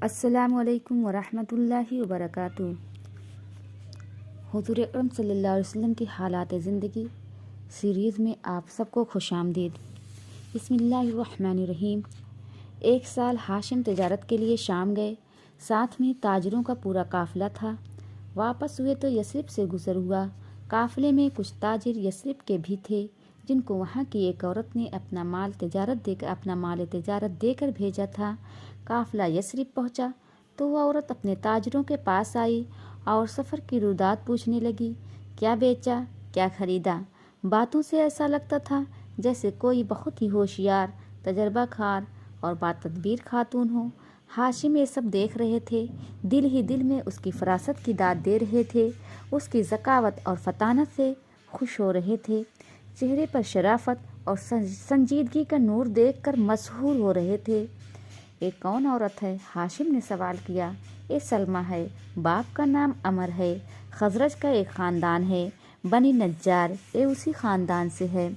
السلام علیکم ورحمۃ اللہ وبرکاتہ۔ حضور اکرم صلی اللہ علیہ وسلم کی حالات زندگی سیریز میں آپ سب کو خوش آمدید۔ بسم اللہ الرحمن الرحیم۔ ایک سال ہاشم تجارت کے لیے شام گئے، ساتھ میں تاجروں کا پورا قافلہ تھا۔ واپس ہوئے تو یثرب سے گزر ہوا۔ قافلے میں کچھ تاجر یثرب کے بھی تھے جن کو وہاں کی ایک عورت نے اپنا مال تجارت دے کر بھیجا تھا۔ قافلہ یثرب پہنچا تو وہ عورت اپنے تاجروں کے پاس آئی اور سفر کی رودات پوچھنے لگی۔ کیا بیچا، کیا خریدا؟ باتوں سے ایسا لگتا تھا جیسے کوئی بہت ہی ہوشیار، تجربہ کار اور باتدبیر خاتون ہو۔ ہاشم یہ سب دیکھ رہے تھے، دل ہی دل میں اس کی فراست کی داد دے رہے تھے، اس کی ذکاوت اور فطانت سے خوش ہو رہے تھے، چہرے پر شرافت اور سنجیدگی کا نور دیکھ کر مسحور ہو رہے تھے۔ یہ کون عورت ہے؟ ہاشم نے سوال کیا۔ یہ سلمہ ہے، باپ کا نام عمر ہے، خزرج کا ایک خاندان ہے، بنی نجار، یہ اسی خاندان سے ہے۔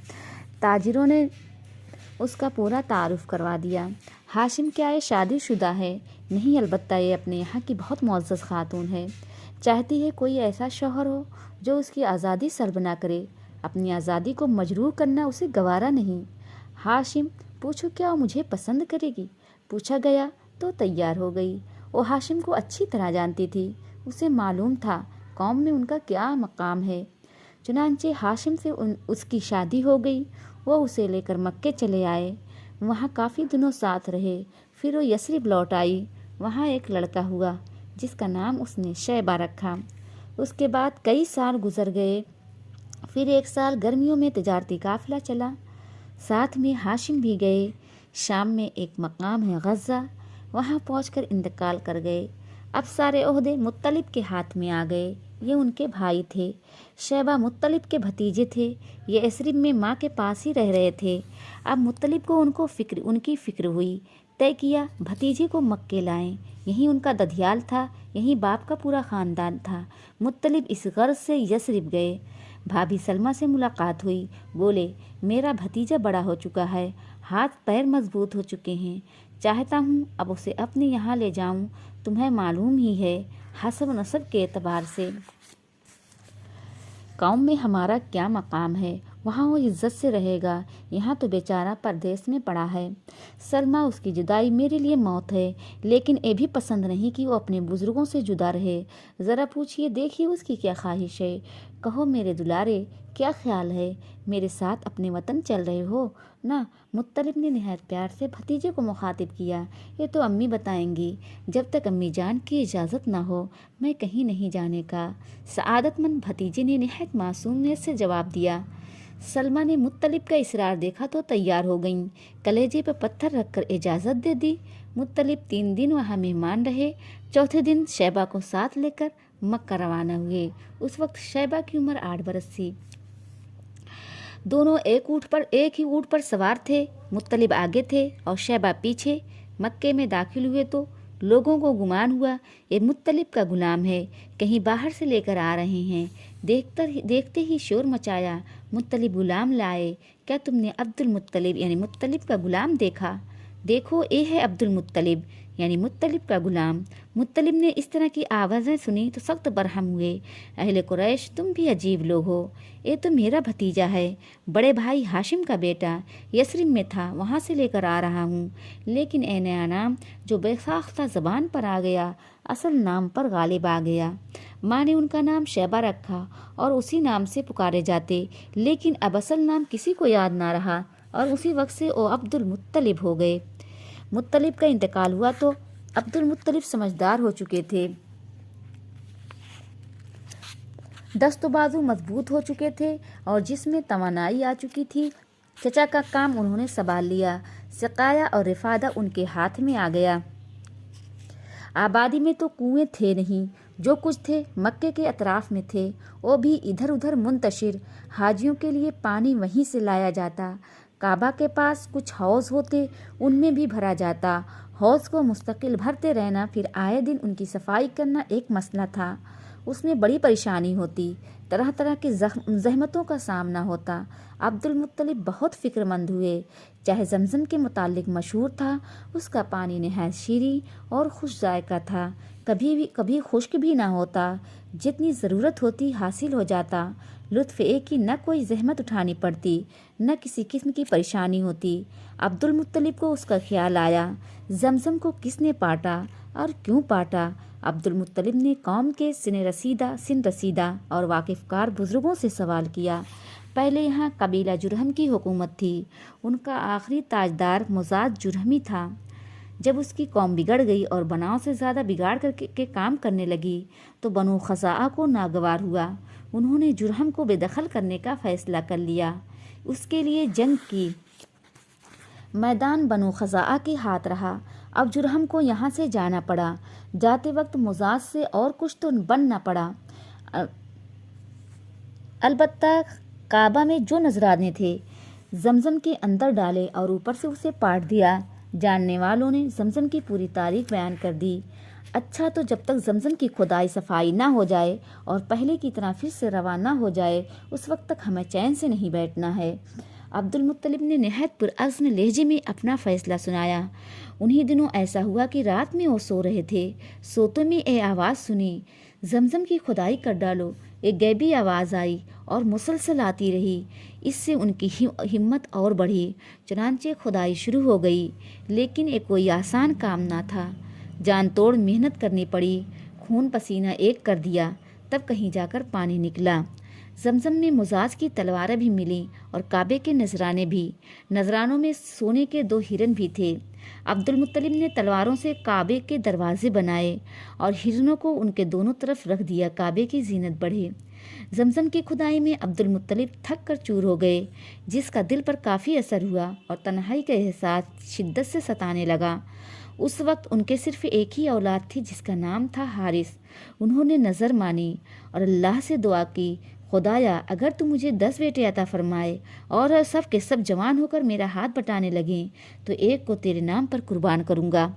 تاجروں نے اس کا پورا تعارف کروا دیا۔ ہاشم کیا یہ شادی شدہ ہے؟ نہیں، البتہ یہ اپنے یہاں کی بہت معزز خاتون ہے، چاہتی ہے کوئی ایسا شوہر ہو جو اس کی آزادی سلب نہ کرے، اپنی آزادی کو مجروح کرنا اسے گوارا نہیں۔ ہاشم، پوچھو کیا وہ مجھے پسند کرے گی؟ پوچھا گیا تو تیار ہو گئی۔ وہ ہاشم کو اچھی طرح جانتی تھی، اسے معلوم تھا قوم میں ان کا کیا مقام ہے۔ چنانچہ ہاشم سے اس کی شادی ہو گئی۔ وہ اسے لے کر مکے چلے آئے، وہاں کافی دنوں ساتھ رہے۔ پھر وہ یثرب لوٹ آئی، وہاں ایک لڑکا ہوا جس کا نام اس نے شیبہ رکھا۔ اس کے بعد کئی سال گزر گئے۔ پھر ایک سال گرمیوں میں تجارتی قافلہ چلا، ساتھ میں ہاشم بھی گئے۔ شام میں ایک مقام ہے غزہ، وہاں پہنچ کر انتقال کر گئے۔ اب سارے عہدے مطلب کے ہاتھ میں آ گئے، یہ ان کے بھائی تھے۔ شیبہ مطلب کے بھتیجے تھے، یہ یثرب میں ماں کے پاس ہی رہ رہے تھے۔ اب مطلب کو ان کی فکر ہوئی، طے کیا بھتیجے کو مکے لائیں، یہیں ان کا ددھیال تھا، یہیں باپ کا پورا خاندان تھا۔ مطلب اس غرض سے یثرب گئے۔ بھابھی سلمہ سے ملاقات ہوئی، بولے میرا بھتیجا بڑا ہو چکا ہے، ہاتھ پیر مضبوط ہو چکے ہیں، چاہتا ہوں اب اسے اپنے یہاں لے جاؤں۔ تمہیں معلوم ہی ہے حسب نسب کے اعتبار سے قوم میں ہمارا کیا مقام ہے، وہاں وہ عزت سے رہے گا، یہاں تو بیچارہ پردیس میں پڑا ہے۔ سلمہ، اس کی جدائی میرے لیے موت ہے، لیکن یہ بھی پسند نہیں کہ وہ اپنے بزرگوں سے جدا رہے۔ ذرا پوچھئے دیکھیے اس کی کیا خواہش ہے، کہو میرے دلارے کیا خیال ہے، میرے ساتھ اپنے وطن چل رہے ہو نا؟ مطلب نے نہایت پیار سے بھتیجے کو مخاطب کیا۔ یہ تو امی بتائیں گی، جب تک امی جان کی اجازت نہ ہو میں کہیں نہیں جانے کا۔ سعادت مند بھتیجے نے نہایت معصومیت سے جواب دیا۔ سلمہ نے مطلب کا اصرار دیکھا تو تیار ہو گئیں، کلیجے پہ پتھر رکھ کر اجازت دے دی۔ مطلب 3 دن وہاں مہمان رہے، چوتھے دن شیبہ کو ساتھ لے کر مکہ روانہ ہوئے۔ اس وقت شیبہ کی عمر 8 برس تھی۔ دونوں ایک ہی اونٹ پر سوار تھے، مطلب آگے تھے اور شیبہ پیچھے۔ مکے میں داخل ہوئے تو لوگوں کو گمان ہوا یہ مطلب کا غلام ہے، کہیں باہر سے لے کر آ رہے ہیں۔ دیکھتے ہی شور مچایا، مطلب غلام لائے، کیا تم نے عبد المطلب یعنی مطلب کا غلام دیکھا؟ دیکھو یہ ہے عبد المطلب یعنی مطلب کا غلام۔ مطلب نے اس طرح کی آوازیں سنی تو سخت برہم ہوئے۔ اہل قریش، تم بھی عجیب لوگ ہو، یہ تو میرا بھتیجا ہے، بڑے بھائی ہاشم کا بیٹا، یثرب میں تھا، وہاں سے لے کر آ رہا ہوں۔ لیکن اے نیا نام جو بے ساختہ زبان پر آ گیا، اصل نام پر غالب آ گیا۔ ماں نے ان کا نام شیبہ رکھا اور اسی نام سے پکارے جاتے، لیکن اب اصل نام کسی کو یاد نہ رہا اور اسی وقت سے وہ عبد المطلب ہو گئے۔ مطلب کا انتقال ہوا تو عبد المطلب سمجھدار ہو چکے تھے، دست و بازو مضبوط ہو چکے تھے اور جس میں توانائی آ چکی تھی۔ چچا کا کام انہوں نے سنبھال لیا، سقایا اور رفادہ ان کے ہاتھ میں آ گیا۔ آبادی میں تو کنویں تھے نہیں، جو کچھ تھے مکے کے اطراف میں تھے، وہ بھی ادھر ادھر منتشر۔ حاجیوں کے لیے پانی وہیں سے لایا جاتا۔ کعبہ کے پاس کچھ حوض ہوتے، ان میں بھی بھرا جاتا۔ حوض کو مستقل بھرتے رہنا، پھر آئے دن ان کی صفائی کرنا ایک مسئلہ تھا۔ اس میں بڑی پریشانی ہوتی، طرح طرح کی زحمتوں کا سامنا ہوتا۔ عبد المطلب بہت فکر مند ہوئے۔ چاہے زمزم کے متعلق مشہور تھا، اس کا پانی نہایت شیریں اور خوش ذائقہ تھا، کبھی خشک بھی نہ ہوتا، جتنی ضرورت ہوتی حاصل ہو جاتا۔ لطف ایک کہ نہ کوئی زحمت اٹھانی پڑتی، نہ کسی قسم کی پریشانی ہوتی۔ عبد المطلب کو اس کا خیال آیا، زمزم کو کس نے پاٹا اور کیوں پاٹا؟ عبد المطلب نے قوم کے سن رسیدہ اور واقف کار بزرگوں سے سوال کیا۔ پہلے یہاں قبیلہ جرہم کی حکومت تھی، ان کا آخری تاجدار مزاج جرہمی تھا۔ جب اس کی قوم بگڑ گئی اور بناؤ سے زیادہ بگاڑ کے کام کرنے لگی تو بنو خزاعہ کو ناگوار ہوا۔ انہوں نے جرہم کو بے دخل کرنے کا فیصلہ کر لیا۔ اس کے لیے جنگ کی میدان بنو خزاعہ کے ہاتھ رہا۔ اب جرہم کو یہاں سے جانا پڑا۔ جاتے وقت مزاج سے اور کچھ تو بن نہ پڑا، البتہ کعبہ میں جو نذرانے تھے زمزم کے اندر ڈالے اور اوپر سے اسے پاٹ دیا۔ جاننے والوں نے زمزم کی پوری تاریخ بیان کر دی۔ اچھا، تو جب تک زمزم کی کھدائی صفائی نہ ہو جائے اور پہلے کی طرح پھر سے رواں نہ ہو جائے، اس وقت تک ہمیں چین سے نہیں بیٹھنا ہے۔ عبد المطلب نے نہایت پرعزم لہجے میں اپنا فیصلہ سنایا۔ انہی دنوں ایسا ہوا کہ رات میں وہ سو رہے تھے، سوتے میں یہ آواز سنی، زمزم کی کھدائی کر ڈالو۔ ایک غیبی آواز آئی اور مسلسل آتی رہی۔ اس سے ان کی ہمت اور بڑھی، چنانچہ کھدائی شروع ہو گئی۔ لیکن یہ کوئی آسان کام نہ تھا، جان توڑ محنت کرنی پڑی، خون پسینہ ایک کر دیا، تب کہیں جا کر پانی نکلا۔ زمزم میں مزاج کی تلواریں بھی ملیں اور کعبے کے نذرانے بھی۔ نذرانوں میں سونے کے 2 ہرن بھی تھے۔ عبد المطلب نے تلواروں سے کعبے کے دروازے بنائے اور ہرنوں کو ان کے دونوں طرف رکھ دیا۔ کعبے کی زینت بڑھے۔ زمزم کی کھدائی میں عبد المطلب تھک کر چور ہو گئے، جس کا دل پر کافی اثر ہوا اور تنہائی کا احساس شدت سے ستانے لگا۔ اس وقت ان کے صرف ایک ہی اولاد تھی جس کا نام تھا حارث۔ انہوں نے نظر مانی اور اللہ سے دعا کی، خدایا اگر تو مجھے 10 بیٹے عطا فرمائے اور سب کے سب جوان ہو کر میرا ہاتھ بٹانے لگیں تو ایک کو تیرے نام پر قربان کروں گا۔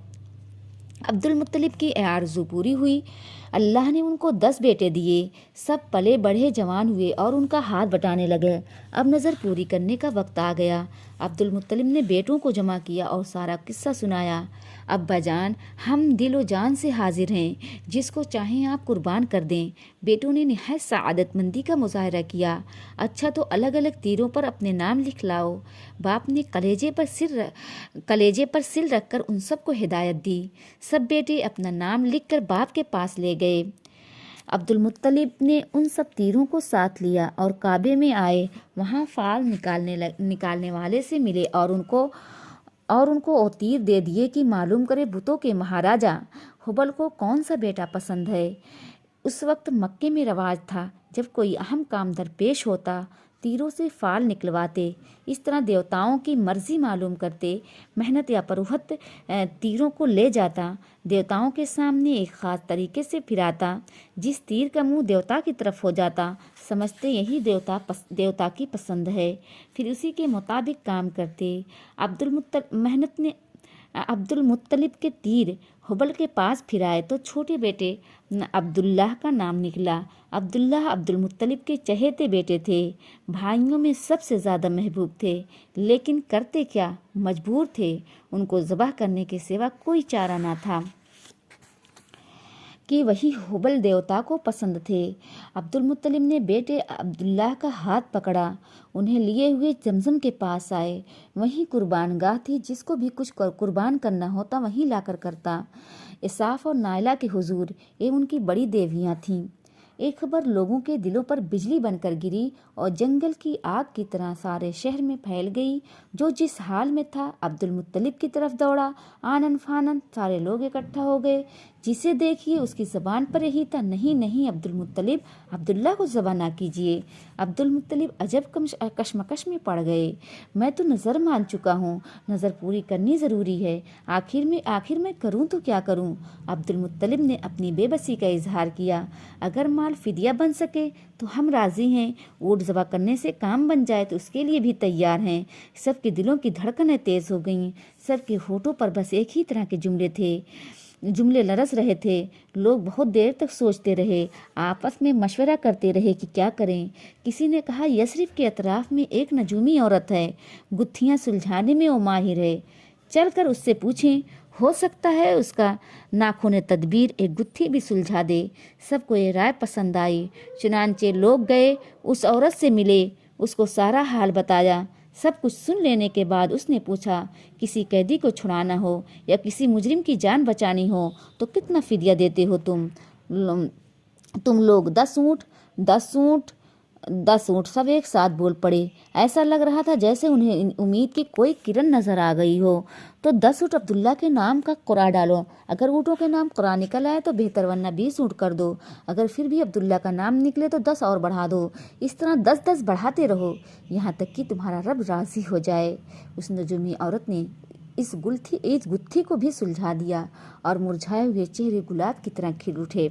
عبد المطلب کی آرزو پوری ہوئی۔ اللہ نے ان کو 10 بیٹے دیے، سب پلے بڑھے جوان ہوئے اور ان کا ہاتھ بٹانے لگے۔ اب نظر پوری کرنے کا وقت آ گیا۔ عبد المطلب نے بیٹوں کو جمع کیا اور سارا قصہ سنایا۔ ابا جان، ہم دل و جان سے حاضر ہیں، جس کو چاہیں آپ قربان کر دیں۔ بیٹوں نے نہایت سعادت مندی کا مظاہرہ کیا۔ اچھا، تو الگ الگ تیروں پر اپنے نام لکھ لاؤ۔ باپ نے کلیجے پر سل رکھ کر ان سب کو ہدایت دی۔ سب بیٹے اپنا نام لکھ کر باپ کے پاس لے گئے۔ عبد المطلب نے ان سب تیروں کو ساتھ لیا اور کعبے میں آئے۔ وہاں فال نکالنے والے سے ملے اور ان کو وہ تیر دے دیے کہ معلوم کرے بتوں کے مہاراجا ہبل کو کون سا بیٹا پسند ہے۔ اس وقت مکے میں رواج تھا، جب کوئی اہم کام درپیش ہوتا تیروں سے فال نکلواتے، اس طرح دیوتاؤں کی مرضی معلوم کرتے۔ محنت یا پروہت تیروں کو لے جاتا، دیوتاؤں کے سامنے ایک خاص طریقے سے پھراتا۔ جس تیر کا منہ دیوتا کی طرف ہو جاتا، سمجھتے یہی دیوتا کی پسند ہے، پھر اسی کے مطابق کام کرتے۔ عبد المطلب کے تیر ہبل کے پاس پھرائے تو چھوٹے بیٹے عبداللہ کا نام نکلا۔ عبداللہ عبد المطلب کے چہیتے بیٹے تھے، بھائیوں میں سب سے زیادہ محبوب تھے، لیکن کرتے کیا، مجبور تھے، ان کو ذبح کرنے کے سوا کوئی چارہ نہ تھا کہ وہی ہبل دیوتا کو پسند تھے۔ عبد المطلب نے بیٹے عبداللہ کا ہاتھ پکڑا، انہیں لیے ہوئے زمزم کے پاس آئے۔ وہیں قربان گاہ تھی، جس کو بھی کچھ قربان کرنا ہوتا وہیں لا کر کرتا۔ اساف اور نائلہ کے حضور یہ ان کی بڑی دیویاں تھیں۔ ایک خبر لوگوں کے دلوں پر بجلی بن کر گری اور جنگل کی آگ کی طرح سارے شہر میں پھیل گئی۔ جو جس حال میں تھا عبد المطلب کی طرف دوڑا، آنن فانن سارے لوگ اکٹھا ہو گئے۔ جسے دیکھیے اس کی زبان پر یہی تھا، نہیں نہیں عبد المطلب، عبداللہ کو ذبح نہ کیجیے۔ عبد المطلب عجب کشمکش میں پڑ گئے۔ میں تو نظر مان چکا ہوں، نظر پوری کرنی ضروری ہے، آخر میں کروں تو کیا کروں؟ عبد المطلب نے اپنی بے بسی کا اظہار کیا۔ اگر مال فدیہ بن سکے تو ہم راضی ہیں، اونٹ ذبح کرنے سے کام بن جائے تو اس کے لیے بھی تیار ہیں۔ سب کے دلوں کی دھڑکنیں تیز ہو گئیں، سب کے ہونٹوں پر بس ایک ہی طرح کے جملے تھے، جملے لرز رہے تھے۔ لوگ بہت دیر تک سوچتے رہے، آپس میں مشورہ کرتے رہے کہ کیا کریں۔ کسی نے کہا یثرب کے اطراف میں ایک نجومی عورت ہے، گتھیاں سلجھانے میں وہ ماہر ہے، چل کر اس سے پوچھیں، ہو سکتا ہے اس کا ناخن تدبیر ایک گتھی بھی سلجھا دے۔ سب کو یہ رائے پسند آئی، چنانچہ لوگ گئے، اس عورت سے ملے، اس کو سارا حال بتایا۔ سب کچھ سن لینے کے بعد اس نے پوچھا، کسی قیدی کو چھڑانا ہو یا کسی مجرم کی جان بچانی ہو تو کتنا فدیہ دیتے ہو تم لوگ؟ 10 اونٹ 10 اونٹ 10 اونٹ، سب ایک ساتھ بول پڑے۔ ایسا لگ رہا تھا جیسے انہیں امید کی کوئی کرن نظر آ گئی ہو۔ تو 10 اونٹ عبداللہ کے نام کا قرعہ ڈالو، اگر اونٹوں کے نام قرعہ نکل آئے تو بہتر، ورنہ 20 اونٹ کر دو، اگر پھر بھی عبداللہ کا نام نکلے تو 10 اور بڑھا دو، اس طرح 10 بڑھاتے رہو یہاں تک کہ تمہارا رب راضی ہو جائے۔ اس نجومی عورت نے اس گتھی کو بھی سلجھا دیا اور مرجھائے ہوئے چہرے گلاب کی طرح کھل اٹھے۔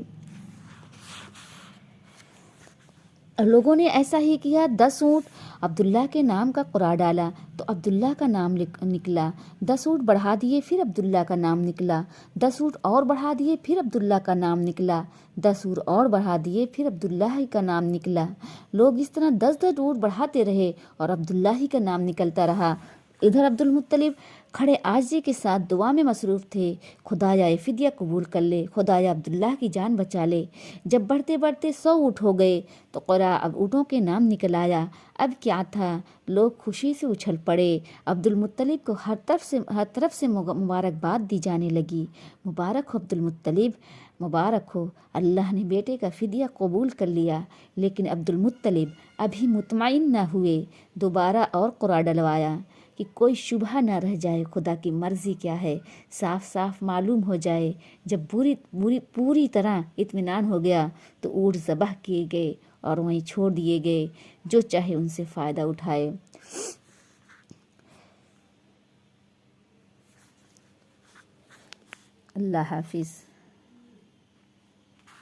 لوگوں نے ایسا ہی کیا، 10 اونٹ عبداللہ کے نام کا قرعہ ڈالا تو عبداللہ کا نام نکلا، 10 اونٹ بڑھا دیے پھر عبداللہ کا نام نکلا، 10 اونٹ اور بڑھا دیے پھر عبداللہ کا نام نکلا، 10 اونٹ اور بڑھا دیے پھر عبداللہ ہی کا نام نکلا۔ لوگ اس طرح 10 اونٹ بڑھاتے رہے اور عبداللہ ہی کا نام نکلتا رہا۔ ادھر عبدالمطلب کھڑے عاجزی کے ساتھ دعا میں مصروف تھے، خدایا فدیہ قبول کر لے، خدایا عبداللہ کی جان بچا لے۔ جب بڑھتے بڑھتے 100 اونٹ ہو گئے تو قرعہ اب اونٹوں کے نام نکل آیا۔ اب کیا تھا، لوگ خوشی سے اچھل پڑے۔ عبدالمطلب کو ہر طرف سے مبارکباد دی جانے لگی۔ مبارک ہو عبدالمطلب، مبارک ہو، اللہ نے بیٹے کا فدیہ قبول کر لیا۔ لیکن عبدالمطلب ابھی مطمئن نہ ہوئے، دوبارہ اور قرعہ ڈلوایا کہ کوئی شبہ نہ رہ جائے، خدا کی مرضی کیا ہے صاف صاف معلوم ہو جائے۔ جب پوری طرح اطمینان ہو گیا تو اونٹ ذبح کیے گئے اور وہیں چھوڑ دیے گئے، جو چاہے ان سے فائدہ اٹھائے۔ اللہ حافظ۔